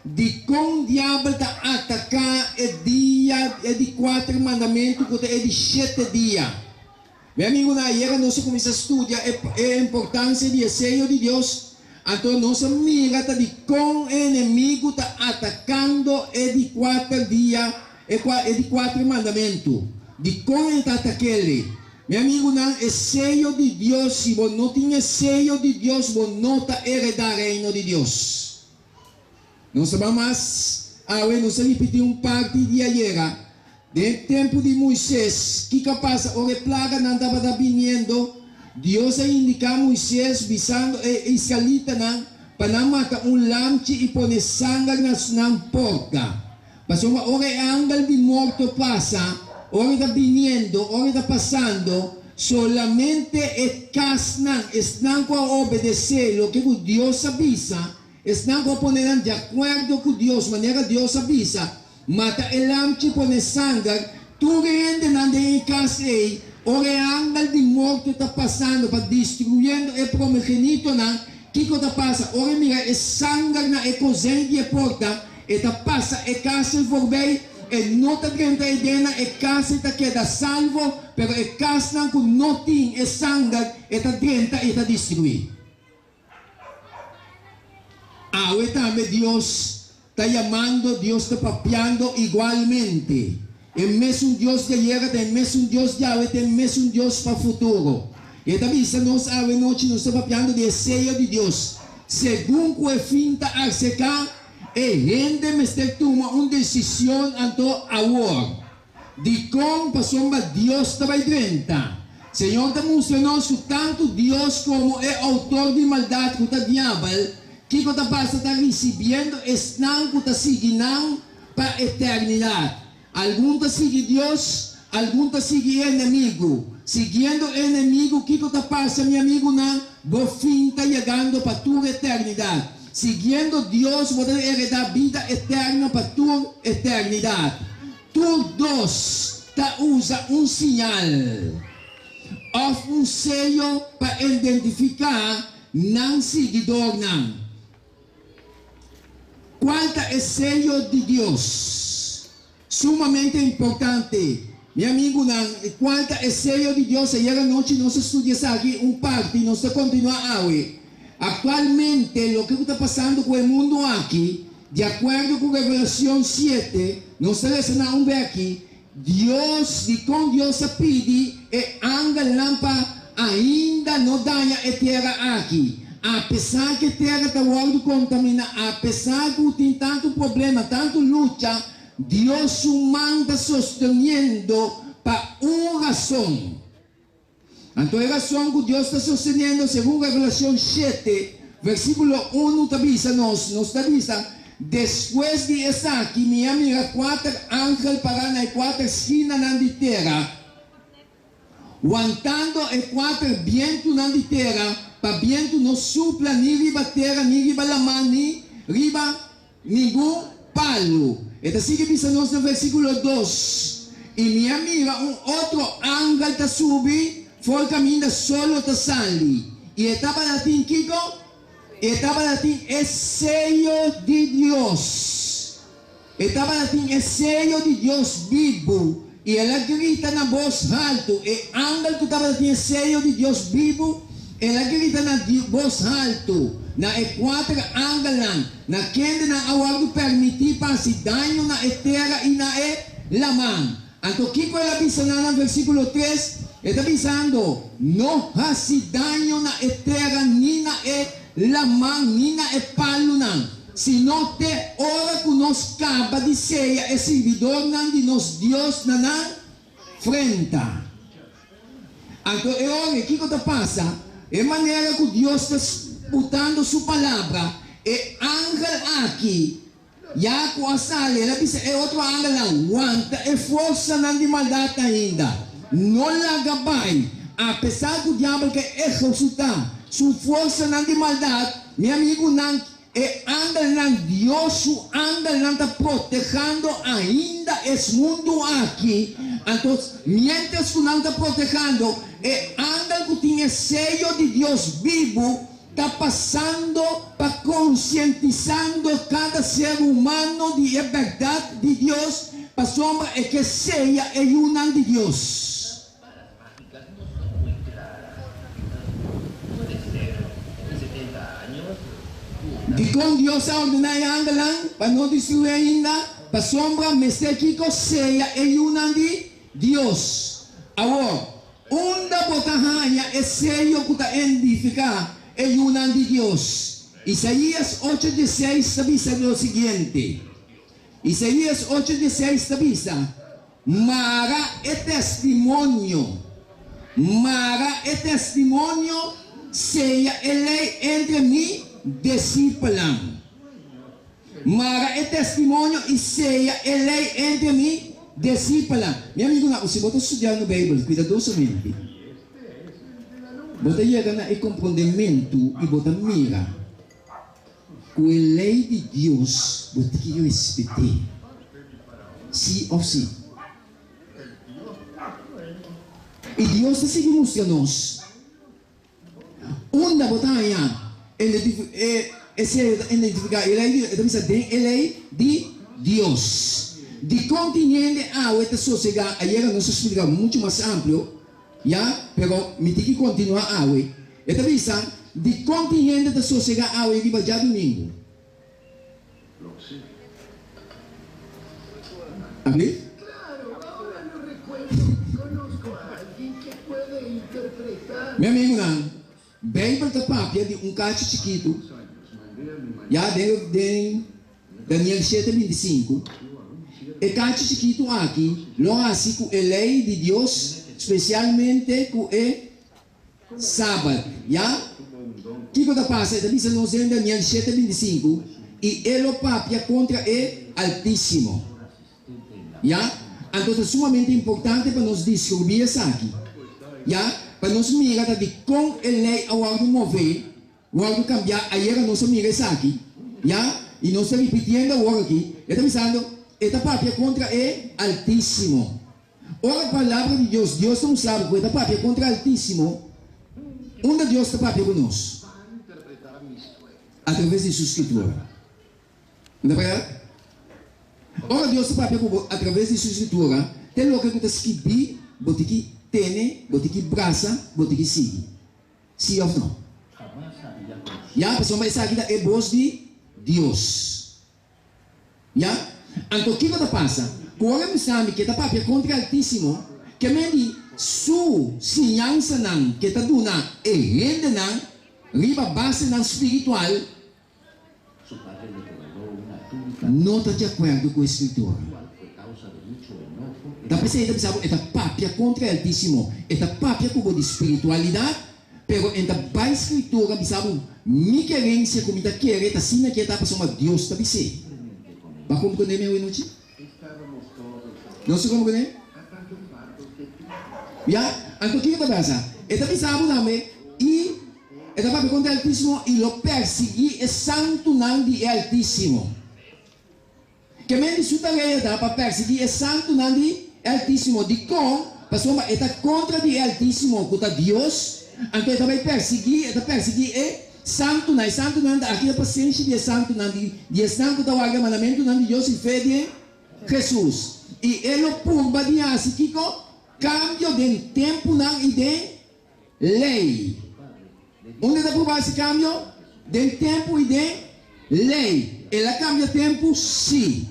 de com o diabo está atacar é dia, é de 4 mandamentos, é de 7 dias. Meu amigo, na era nós começamos a estudar a importância do sello de Deus. Então, nossa mira de com o inimigo está atacando é de 4 dias, é de 4 mandamentos. De como ele está atacando. Meu amigo, não é sello de Deus. Se você não tem sello de Deus, você não está heredando o reino de Deus. Não sabemos mais, nós repetimos parte de ayer, do tempo de Moisés, que capaz, a plaga não estava vindo, Deus indica a Moisés, visando a israelita, para não matar lamche e pôr sangue na porta. Mas o ángel de morto passa, ora está vindo, ora está passando, solamente é casnan, estão a obedecer o que Deus avisa. Estão a poner de acordo com Deus, maneira Deus avisa, mata o lamche, põe sangue, tu rende na casa aí, o ángel de morto está passando para destruindo o promegenito, que está passando, ora mira, o sangue na cozinha de porta, está passa, a casa for bem, e não está dentro de dentro, a casa está queda salvo, mas a casa não tem o sangue, está dentro e está destruído. Também Deus está chamando, Deus está papiando igualmente. É mesmo Deus de ayer, é mesmo Deus de hoje, é mesmo Deus para o futuro. E também se nós hoje noite nós estamos papiando de sello de Deus. Segundo o fim da arseca, e gente me está tomando uma decisão anto agora. De como passou Deus está dentro. Senhor está mostrando que tanto Deus como é autor de maldade que o diabo que está passando, está recebendo, estão que está seguindo para a eternidade. Alguns está seguindo Deus, alguns está seguindo inimigo. Seguindo o inimigo, que está passando, meu amigo, o fim está chegando para a tua eternidade. Seguindo Deus, você vai heredar vida eterna para a tua eternidade. Todos usa sinal, ou sello para identificar não seguidor, não. Qual é o sello de Deus? Sumamente importante. Meu amigo, qual é o sello de Deus? Ayer à noite nós estudamos aqui parte, nós continuamos hoje. Atualmente, o que está passando com o mundo aqui, de acordo com a Revelação 7, nós estamos ver aqui, Deus, de como Deus pede, e ángel lampa ainda não dá a terra aqui. Apesar que a terra está muito contaminada, apesar que tem tanto problema, tanto luta, Deus o manda sustentando para uma razão. Então a razão que Deus está sustentando, segundo a Revelação 7, versículo 1, está avisa nos avisa, depois de estar aqui, minha amiga, 4 ángeles para na 4 esquinas da terra, aguantando e 4 vientos na terra, para viento não supla nem riba terra, nem riba lama, nem riba nenhum palo. Então, assim que diz no versículo 2. E minha amiga, outro ángel está subindo, foi caminhando solo está sali. E estava latim, Kiko? Estava latim, é sello de Deus. Estava latim, é sello de Deus vivo. E ela grita na voz alta. E ángel que estava latim, é sello de Deus vivo. Ela grita na voz alto, na 4 ângeles, na quem na award permitir para se dano na terra e na lamang. Então, que ela avisa no versículo 3, está avisando, não há se dano na terra, nem na lamang, nem na palo, se não tem hora que nós acaba de ser é servidor de nos Deus na frente. Então, é hora que está passando. É maneira que Deus está botando sua palavra. E ángel aqui, já com a sala, ela diz, é outro ángel lá, aguanta, é força não de maldade ainda. Não lagabay. Apesar que o diabo quer executar sua força não de maldade, meu amigo, não, é ángel não, Deus, o ángel não está protegendo ainda esse mundo aqui. Então, mientras que não está protegendo, é ángel que tinha sello de Deus vivo, está passando para concientizando cada ser humano de a verdade de Deus, para sombra é que seja é uma de Deus. De com Deus a ordenar angalang para não destruir ainda, para sombra mestre Kiko seja é uma de Deus. Agora, onde botahanha é seja que está edificar é uma de Deus. Isaías 8:16 dice lo siguiente. Isaías 8:16 dice: Mara é testemunho. Mara é testemunho seja ele entre mim discípulo. Mara é testemunho e seja ele entre mim discípulo. Meu amigo, se você estudar no Bíblia, cuidadosamente, você chega no compreendimento e você mira que a lei de Deus você tem que respeitar. Sim ou sim. E Deus está seguindo nós. Onde você identificar a lei de Deus. De continente a esta sociedade, ayer nos explica muito mais amplo, ya, pero me tem que continuar a hoje. Esta visa de continente da sociedade a hoje vai já domingo. ¿Amén? Meu amigo, bem para a papia de cacho chiquito, já de Daniel 7:25, e cacho chiquito aqui, lo assim com a lei de Deus, especialmente com o sábado, já? O que está passando? Diz nos em Daniel 7:25, e ele papia contra o Altíssimo, já? Então é sumamente importante para nos descobrir isso aqui, já? Para nós mirar de com a lei ao algo mover, o algo cambiar, aí nós mira isso aqui, já? E nós estamos repetindo o algo aqui, está pensando, esta papia contra o Altíssimo. Ora a palavra de Deus, Deus não sabe que esta papia contra o Altíssimo, onde Deus está papia conosco? Através de sua escritura. Não é verdade? Ora Deus está papia através de sua escritura, tem o que está escrito, você que tem, você que braça, você que sigue. Sim ou não? E a pessoa vai sair da voz de Deus. Já? Então o que está passando? Quando você sabe que está papia contra o Altíssimo, que me su sinyansa nang kita duna rende nang riba base nang espiritual não está de acordo com a escritura. Da pessoa está pensando esta papia contra o Altíssimo, esta papia com a espiritualidade, pero esta ba escritura pensando mi querência como está querendo assim que está passando Deus está pensando. Vai compreender meu inútil? Não se compreende? Ya, então o que está passando? Está pensando também e esta papia contra o Altíssimo e lo perseguir é santo nome de Altíssimo. Que me diz suta leia para perseguir é santo nome de Altíssimo. De com, pessoa está contra de Altíssimo, contra Deus. Então está vai perseguir é santo nome aqui a paciência de santo nome de santo da guarda mandamento nome de Deus e fé de Jesus. E ele purba de assim cambio de tempo e de lei. Onde está por esse cambio? De tempo e de lei. Ela cambia tempo, sim.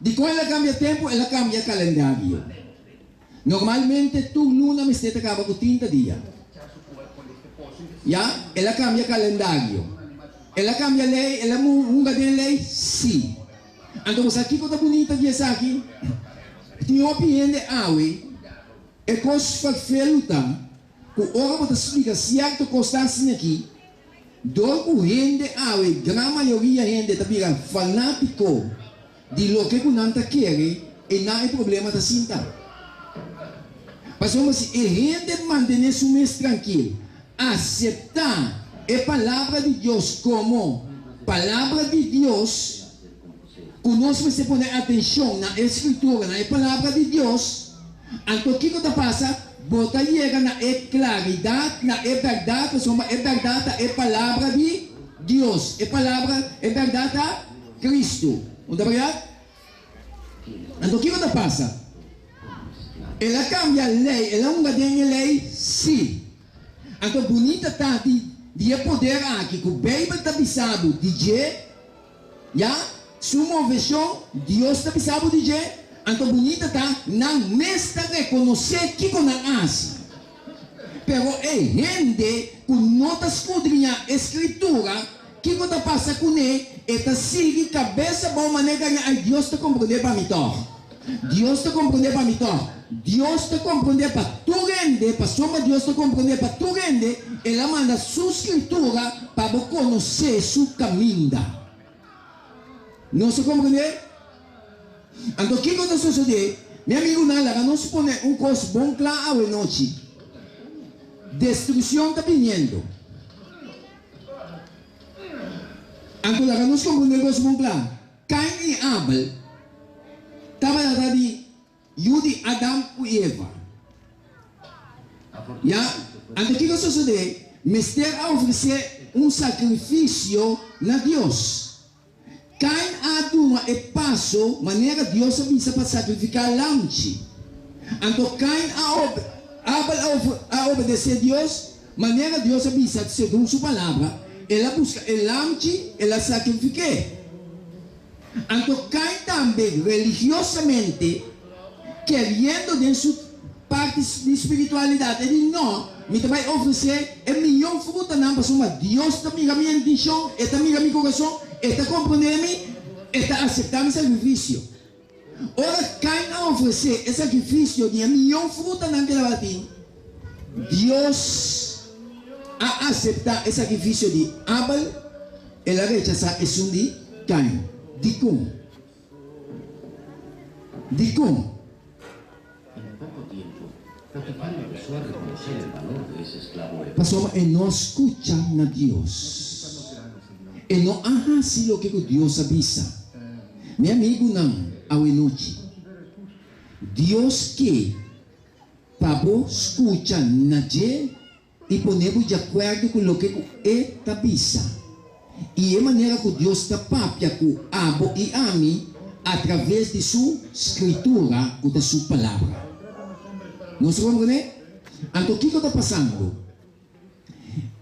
De como ela cambia tempo, ela cambia calendário. Normalmente, tu luna me acaba com 30 dias. Ya? Ela cambia calendário. Ela cambia lei, ela muda de lei, sim. Então, aqui que está bonita de aqui, tem opinião de awe. É coisa para feluta. Que ora você explica certo constância aqui. Do gente awe, grande maioria gente está fanático de lo que não está querendo e não é problema da cinta. Mas vamos se a gente manter seu mês tranquilo, aceitar a palavra de Deus como palavra de Deus, conosco você põe atenção na escritura, na palavra de Deus. Então o que está passando? bota llega na claridad, na verdad, pessoal, verdad, palavra de Deus, palavra, verdade a Cristo. Não é verdade? Então, o que passa? Ela cambia a lei, ela não tem lei, sim. Então, bonita tá de poder aqui, que o Bíblia está pisado de G, já, sua versão, Deus está pisado de G, então bonita tá, não mesta reconhecer que não hace. Pero é gente que não está escudrinhando a escritura, que está passando com ele, está seguindo cabeça boa maneira, ai, Deus está compreendendo para mim, Deus está compreendendo para mim, Deus está compreendendo para tu rende, para soma Deus está compreendendo para tu rende, ela manda sua escritura para você conhecer seu caminho. Não se compreende? Então, o que está sucedendo? Meu amigo, não se põe coisa bom claro à noite. Destruição está vindo. Então, não se compreende coisa bom claro. Caim e Abel estavam ali. Yudi, Adam e Eva. Já? Então, o que sucede? Mister a oferecer sacrifício na Deus. Cain aduma e passo, maneira Deus avisa para sacrificar lanche. Então, Cain a obedecer a Deus, maneira Deus avisa, segundo sua palavra, ela busca o lanche, ela sacrifica. Então, Cain também, religiosamente, querendo de sua parte de espiritualidade, ele não, me vai oferecer a melhor fruta na pessoa. Deus está mirando minha intenção, está mirando meu coração, está compreendendo, está aceitando o sacrifício. Ora, Cain a oferecer o sacrifício de a melhor fruta naquela batina, Deus a aceitar o sacrifício de Abel, ela rechaça o som de Cain. De como? De como? Pastor, e não escuta na Deus. E não hace lo que Deus avisa. Meu amigo, não, ao noite. Deus que para escutar na Deus e ponermos de acordo com o que ele avisa. E é maneira que Deus está papia com Abo e Ami através de sua escritura ou da sua palavra. Não se compreende? Então, o que está passando?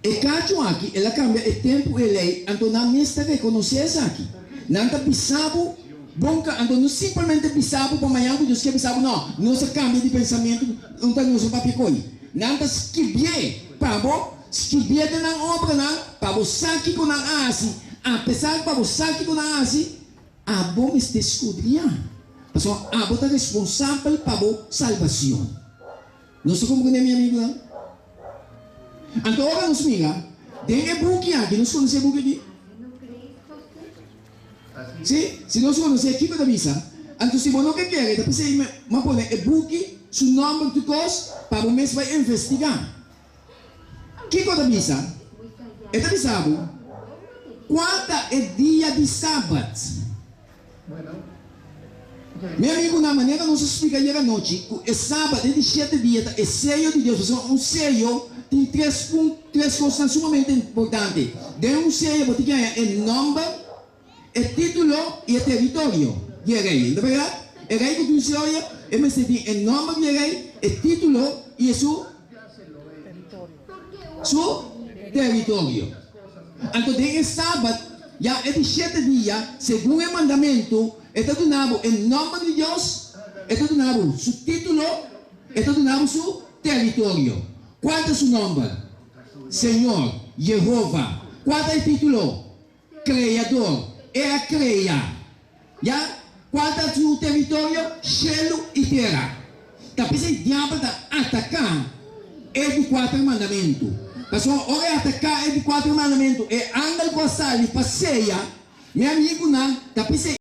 E caso aqui, ela cambia o tempo e lei, então não está reconhecer isso aqui. Não está pisado, então não simplesmente pisado para amanhã, que Deus quer pisado, não se cambia de pensamento, não está no seu papicoi. Não está escrever, para escrever na obra, para você que não hace, apesar de você que não hace, a bom está escudriando. Porque a bom está responsável para a salvação. Não se compreende, minha amiga? Então, agora nos miga, tem um book aqui, não se conhece o book aqui? Sim? Se não se conhece, o que você avisa? Então, se você não quer, depois você vai pôr o book, seu nome de coisa, para o mês vai investigar. O que você avisa? Está avisado? Quanto é dia de sábado? Meu amigo, na maneira não se explica aí à noite, o sábado é de 7 dias, é selho de Deus. Um selho tem três coisas sumamente importantes. De um selho, você tem o nome, o título e o território. E é rei, não é verdade? É rei que você olha, você tem o nome de rei, o título e o seu território. Então, de sábado, já é de 7 dias, segundo o mandamento, está donado em nome de Deus, está donado seu título, está donado seu território. Qual é o seu nome? Senhor, Jeová. Qual é o título? Criador. É a creia. Já? Qual é o seu território? Cielo e terra. Tapi se o diabo está atacando, é de 4 mandamentos. Pessoal, ora atacar é de 4 mandamentos. É anda com a sala e passeia. Meu amigo, não. Tapi se